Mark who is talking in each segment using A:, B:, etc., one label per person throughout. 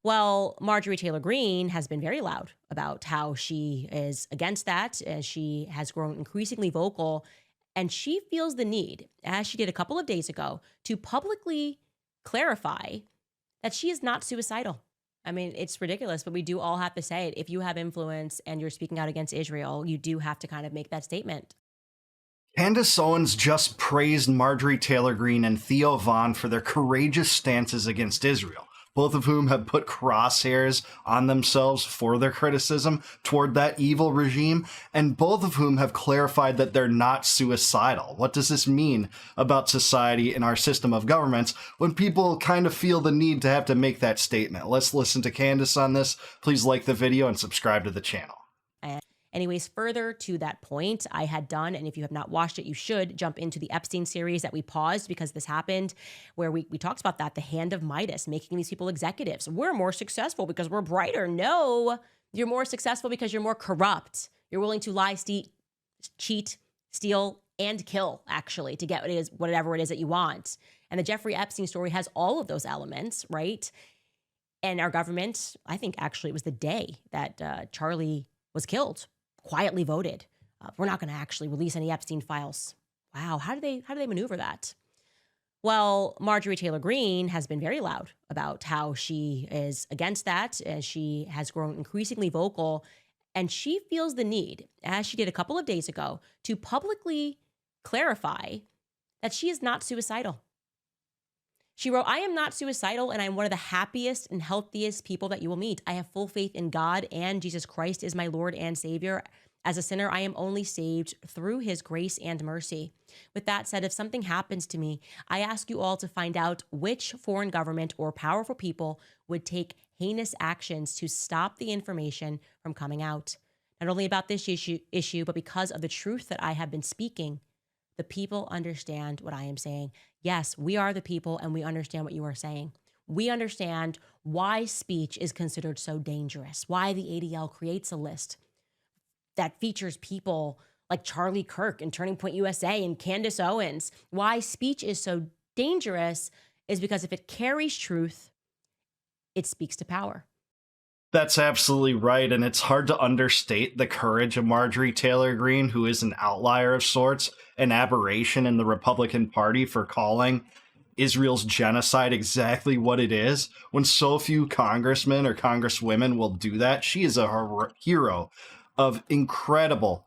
A: Well, Marjorie Taylor Greene has been very loud about how she is against that, as she has grown increasingly vocal, and she feels the need, as she did a couple of days ago, to publicly clarify that she is not suicidal. I mean, it's ridiculous, but we do all have to say it. If you have influence and you're speaking out against Israel, you do have to kind of make that statement.
B: Candace Owens just praised Marjorie Taylor Greene and Theo for their courageous stances against Israel, both of whom have put crosshairs on themselves for their criticism toward that evil regime, and both of whom have clarified that they're not suicidal. What does this mean about society and our system of governments when people kind of feel the need to have to make that statement? Let's listen to Candace on this. Please like the video and subscribe to the channel.
A: Anyways, further to that point, I had done, and if you have not watched it, you should jump into the Epstein series that we paused because this happened, where we talked about that, the hand of Midas, making these people executives. We're more successful because we're brighter. No, you're more successful because you're more corrupt. You're willing to lie, cheat, steal, and kill, actually, to get whatever it is that you want. And the Jeffrey Epstein story has all of those elements, right? And our government, I think actually it was the day that Charlie was killed, quietly voted, we're not going to actually release any Epstein files. Wow, how do they maneuver that? Well, Marjorie Taylor Greene has been very loud about how she is against that, as she has grown increasingly vocal, and she feels the need, as she did a couple of days ago, to publicly clarify that she is not suicidal. She wrote, "I am not suicidal, and I'm one of the happiest and healthiest people that you will meet. I have full faith in God, and Jesus Christ is my Lord and Savior. As a sinner, I am only saved through his grace and mercy. With that said, if something happens to me, I ask you all to find out which foreign government or powerful people would take heinous actions to stop the information from coming out. Not only about this issue, but because of the truth that I have been speaking. The people understand what I am saying. Yes, we are the people, and we understand what you are saying. We understand why speech is considered so dangerous, why the ADL creates a list that features people like Charlie Kirk and Turning Point USA and Candace Owens. Why speech is so dangerous is because if it carries truth, it speaks to power."
B: That's absolutely right, and it's hard to understate the courage of Marjorie Taylor Greene, who is an outlier of sorts, an aberration in the Republican Party for calling Israel's genocide exactly what it is, when so few congressmen or congresswomen will do that. She is a hero of incredible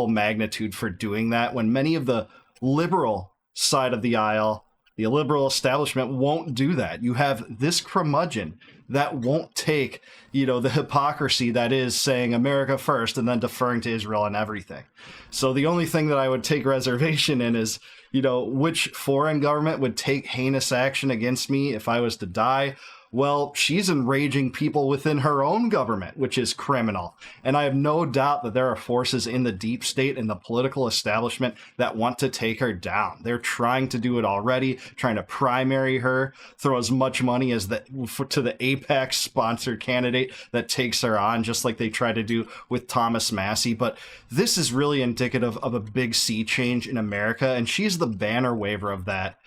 B: magnitude for doing that, when many of the liberal side of the aisle, the liberal establishment, won't do that. You have this curmudgeon that won't take, the hypocrisy that is saying America first and then deferring to Israel and everything. So the only thing that I would take reservation in is, which foreign government would take heinous action against me if I was to die. Well, she's enraging people within her own government, which is criminal. And I have no doubt that there are forces in the deep state and the political establishment that want to take her down. They're trying to do it already, trying to primary her, throw as much money as to the AIPAC sponsored candidate that takes her on, just like they tried to do with Thomas Massie. But this is really indicative of a big sea change in America, and she's the banner waver of that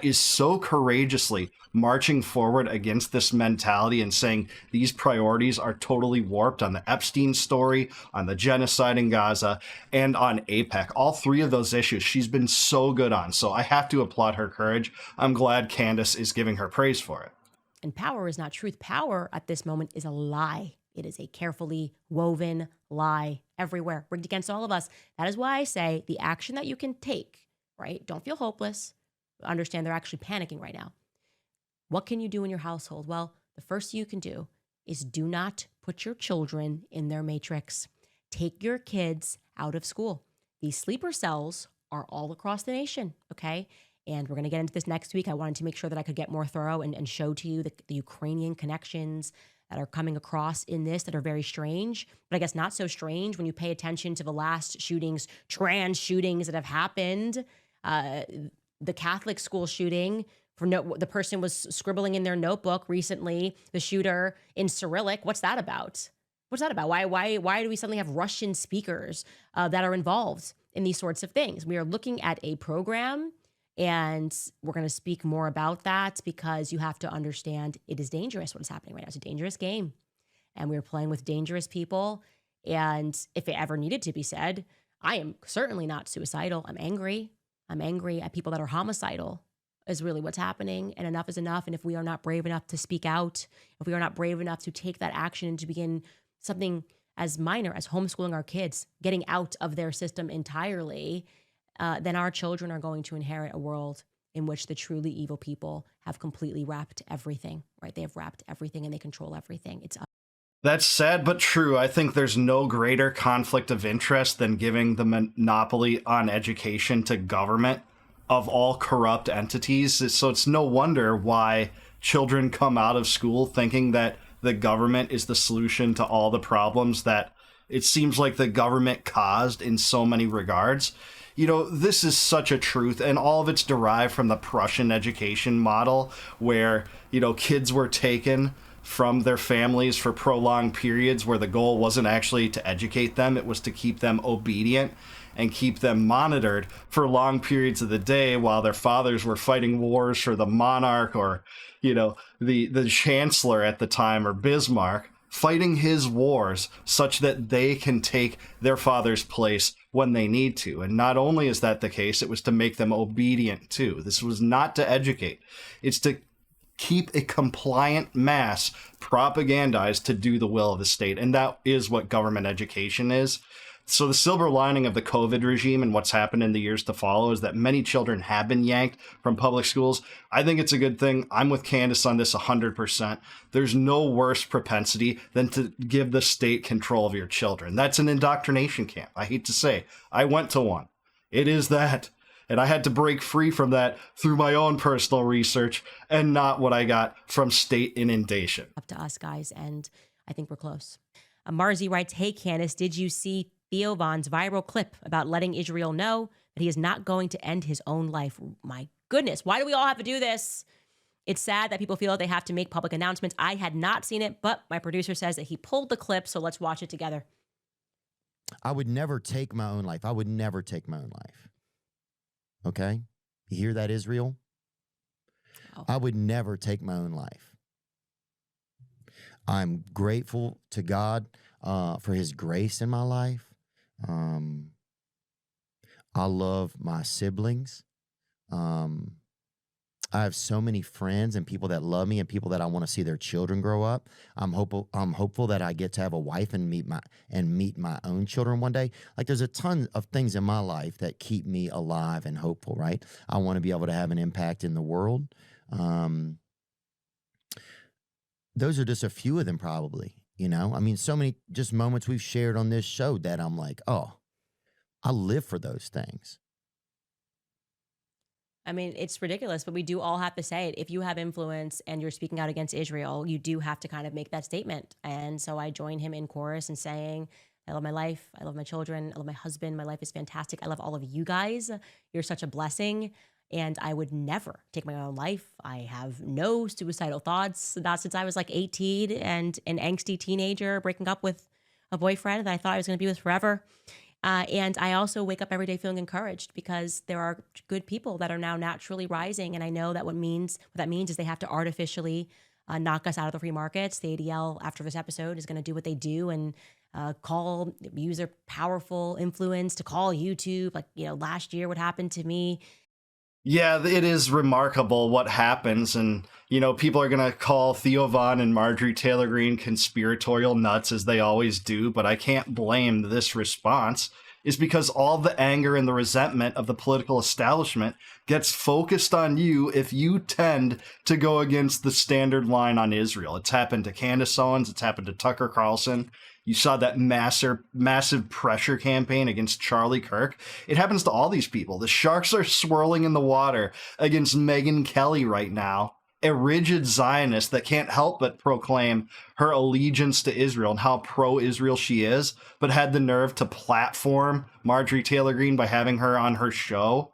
B: is so courageously marching forward against this mentality and saying these priorities are totally warped on the Epstein story, on the genocide in Gaza, and on AIPAC. All three of those issues she's been so good on. So I have to applaud her courage. I'm glad Candace is giving her praise for it.
A: And power is not truth. Power at this moment is a lie. It is a carefully woven lie everywhere, rigged against all of us. That is why I say the action that you can take, right? Don't feel hopeless. Understand they're actually panicking right now. What can you do in your household? Well, the first thing you can do is do not put your children in their matrix. Take your kids out of school. These sleeper cells are all across the nation, okay? And we're going to get into this next week. I wanted to make sure that I could get more thorough and show to you the Ukrainian connections that are coming across in this that are very strange, but I guess not so strange when you pay attention to the last shootings, trans shootings that have happened. The Catholic school shooting, the person was scribbling in their notebook recently, the shooter in Cyrillic. What's that about? What's that about? Why do we suddenly have Russian speakers that are involved in these sorts of things? We are looking at a program And we're going to speak more about that because you have to understand it is dangerous what is happening right now. It's a dangerous game. And we're playing with dangerous people. And if it ever needed to be said, I am certainly not suicidal. I'm angry. I'm angry at people that are homicidal, is really what's happening. And enough is enough. And if we are not brave enough to speak out, if we are not brave enough to take that action and to begin something as minor as homeschooling our kids, getting out of their system entirely, then our children are going to inherit a world in which the truly evil people have completely wrapped everything, right? They have wrapped everything and they control everything.
B: That's sad but true. I think there's no greater conflict of interest than giving the monopoly on education to government of all corrupt entities. So it's no wonder why children come out of school thinking that the government is the solution to all the problems that it seems like the government caused in so many regards. You know, this is such a truth, and all of it's derived from the Prussian education model where, you know, kids were taken from their families for prolonged periods where the goal wasn't actually to educate them, it was to keep them obedient and keep them monitored for long periods of the day while their fathers were fighting wars for the monarch or, you know, the chancellor at the time, or Bismarck, fighting his wars such that they can take their father's place when they need to. And not only is that the case, it was to make them obedient too. This was not to educate. It's to keep a compliant mass propagandized to do the will of the state. And that is what government education is. So the silver lining of the COVID regime and what's happened in the years to follow is that many children have been yanked from public schools. I think it's a good thing. I'm with Candace on this 100%. There's no worse propensity than to give the state control of your children. That's an indoctrination camp. I hate to say, I went to one. It is that. And I had to break free from that through my own personal research and not what I got from state inundation.
A: Up to us, guys, and I think we're close. Marzi writes, hey, Candace, did you see Theo Von's viral clip about letting Israel know that he is not going to end his own life? My goodness, why do we all have to do this? It's sad that people feel that they have to make public announcements. I had not seen it, but my producer says that he pulled the clip, so let's watch it together.
C: I would never take my own life. I would never take my own life. Okay? You hear that, Israel?
A: Oh.
C: I would never take my own life. I'm grateful to God for his grace in my life. I love my siblings. I have so many friends and people that love me and people that I want to see their children grow up. I'm hopeful that I get to have a wife and meet my own children one day. Like, there's a ton of things in my life that keep me alive and hopeful, right? I want to be able to have an impact in the world. Those are just a few of them, probably. You know, I mean, so many just moments we've shared on this show that I'm like, oh, I live for those things.
A: I mean, it's ridiculous, but we do all have to say it. If you have influence and you're speaking out against Israel, you do have to kind of make that statement. And so I join him in chorus and saying, I love my life. I love my children. I love my husband. My life is fantastic. I love all of you guys. You're such a blessing. And I would never take my own life. I have no suicidal thoughts. Not since I was like 18 and an angsty teenager breaking up with a boyfriend that I thought I was going to be with forever. And I also wake up every day feeling encouraged because there are good people that are now naturally rising. And I know that what that means is they have to artificially knock us out of the free markets. The ADL, after this episode, is going to do what they do and use their powerful influence to call YouTube. Like, you know, last year, what happened to me.
B: Yeah, it is remarkable what happens. And, you know, people are going to call Theo Von and Marjorie Taylor Greene conspiratorial nuts, as they always do. But I can't blame this response, is because all the anger and the resentment of the political establishment gets focused on you if you tend to go against the standard line on Israel. It's happened to Candace Owens. It's happened to Tucker Carlson. You saw that massive pressure campaign against Charlie Kirk. It happens to all these people. The sharks are swirling in the water against Megyn Kelly right now, a rigid Zionist that can't help but proclaim her allegiance to Israel and how pro-Israel she is, but had the nerve to platform Marjorie Taylor Greene by having her on her show.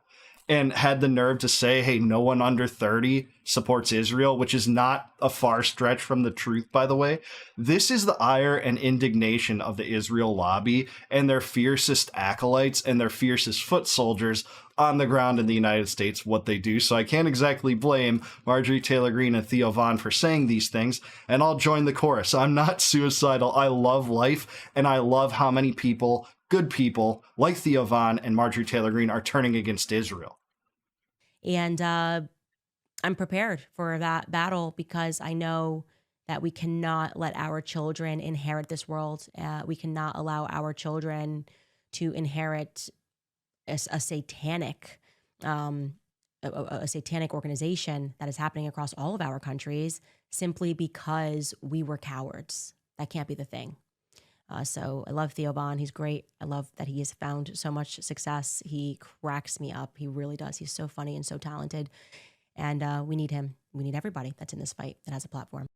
B: and had the nerve to say, hey, no one under 30 supports Israel, which is not a far stretch from the truth, by the way. This is the ire and indignation of the Israel lobby and their fiercest acolytes and their fiercest foot soldiers on the ground in the United States, what they do. So I can't exactly blame Marjorie Taylor Greene and Theo Von for saying these things, and I'll join the chorus. I'm not suicidal. I love life, and I love how many people, good people, like Theo Von and Marjorie Taylor Greene are turning against Israel.
A: And I'm prepared for that battle because I know that we cannot let our children inherit this world. We cannot allow our children to inherit a satanic a satanic organization that is happening across all of our countries simply because we were cowards. That can't be the thing. So I love Theo Von. He's great. I love that he has found so much success. He cracks me up. He really does. He's so funny and so talented. And we need him. We need everybody that's in this fight that has a platform.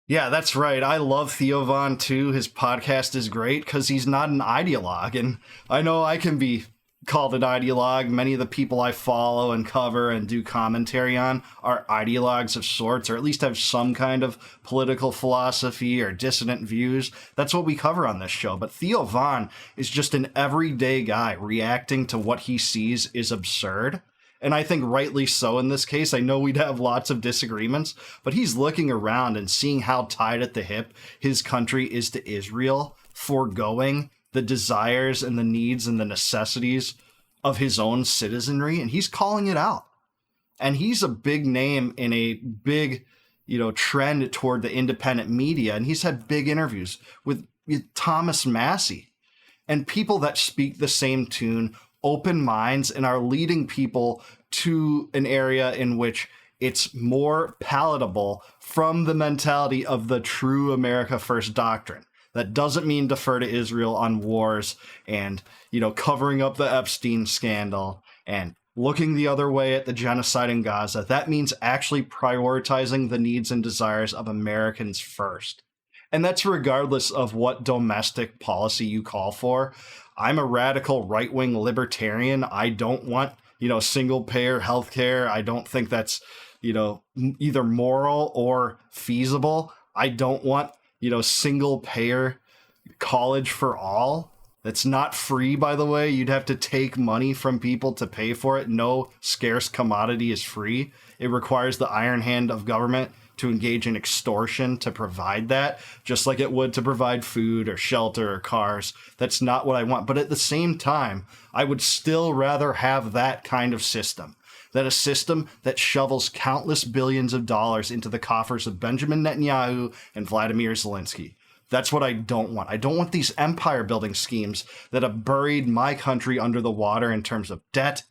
B: Yeah, that's right. I love Theo Von too. His podcast is great because he's not an ideologue. And I know I can be called an ideologue. Many of the people I follow and cover and do commentary on are ideologues of sorts, or at least have some kind of political philosophy or dissident views. That's what we cover on this show. But Theo Von is just an everyday guy reacting to what he sees is absurd. And I think rightly so in this case. I know we'd have lots of disagreements, but he's looking around and seeing how tied at the hip his country is to Israel, foregoing the desires and the needs and the necessities of his own citizenry, and he's calling it out. And he's a big name in a big, trend toward the independent media, and he's had big interviews with Thomas Massey and people that speak the same tune, open minds, and are leading people to an area in which it's more palatable from the mentality of the true America First doctrine. That doesn't mean defer to Israel on wars and, covering up the Epstein scandal and looking the other way at the genocide in Gaza. That means actually prioritizing the needs and desires of Americans first. And that's regardless of what domestic policy you call for. I'm a radical right-wing libertarian. I don't want, single-payer healthcare. I don't think that's, either moral or feasible. I don't want single payer college for all. That's not free, by the way. You'd have to take money from people to pay for it. No scarce commodity is free. It requires the iron hand of government to engage in extortion to provide that, just like it would to provide food or shelter or cars. That's not what I want. But at the same time, I would still rather have that kind of system. That a system that shovels countless billions of dollars into the coffers of Benjamin Netanyahu and Vladimir Zelensky. That's what I don't want. I don't want these empire building schemes that have buried my country under the water in terms of debt,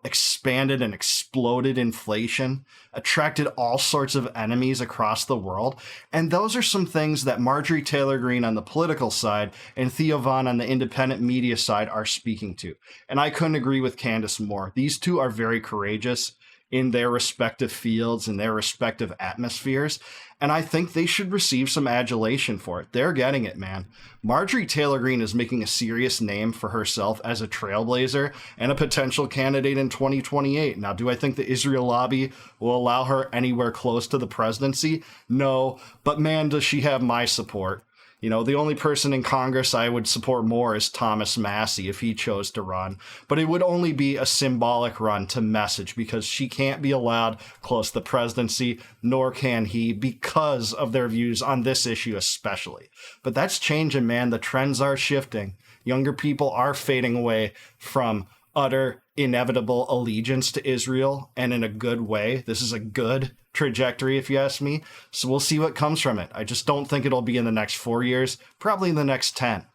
B: expanded and exploded inflation, attracted all sorts of enemies across the world. And those are some things that Marjorie Taylor Greene on the political side and Theo Von on the independent media side are speaking to. And I couldn't agree with Candace more. These two are very courageous in their respective fields and their respective atmospheres. And I think they should receive some adulation for it. They're getting it, man. Marjorie Taylor Greene is making a serious name for herself as a trailblazer and a potential candidate in 2028. Now, do I think the Israel lobby will allow her anywhere close to the presidency? No, but man, does she have my support. The only person in Congress I would support more is Thomas Massey if he chose to run. But it would only be a symbolic run to message because she can't be allowed close to the presidency, nor can he because of their views on this issue especially. But that's changing, man. The trends are shifting. Younger people are fading away from utter inevitable allegiance to Israel, and in a good way. This is a good trajectory, if you ask me. So we'll see what comes from it. I just don't think it'll be in the next 4 years, probably in the next 10.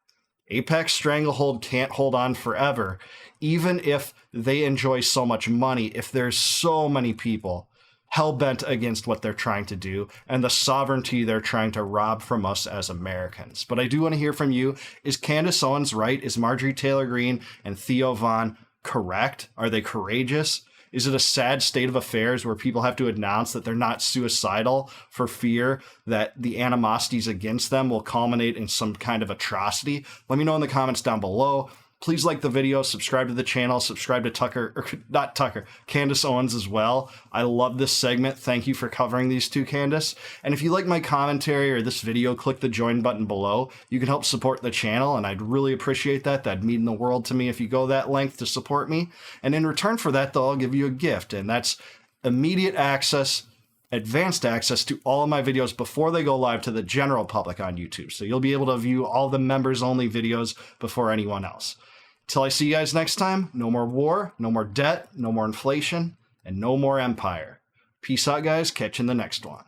B: Apex Stranglehold can't hold on forever, even if they enjoy so much money, if there's so many people hell-bent against what they're trying to do and the sovereignty they're trying to rob from us as Americans. But I do want to hear from you. Is Candace Owens right? Is Marjorie Taylor Greene and Theo Von correct? Are they courageous? Is it a sad state of affairs where people have to announce that they're not suicidal for fear that the animosities against them will culminate in some kind of atrocity? Let me know in the comments down below. Please like the video, subscribe to the channel, subscribe to Tucker, or not Tucker, Candace Owens as well. I love this segment. Thank you for covering these two, Candace. And if you like my commentary or this video, click the join button below. You can help support the channel, and I'd really appreciate that. That'd mean the world to me if you go that length to support me. And in return for that, though, I'll give you a gift, and that's immediate access, advanced access to all of my videos before they go live to the general public on YouTube. So you'll be able to view all the members only videos before anyone else. Till I see you guys next time, no more war, no more debt, no more inflation, and no more empire. Peace out, guys. Catch you in the next one.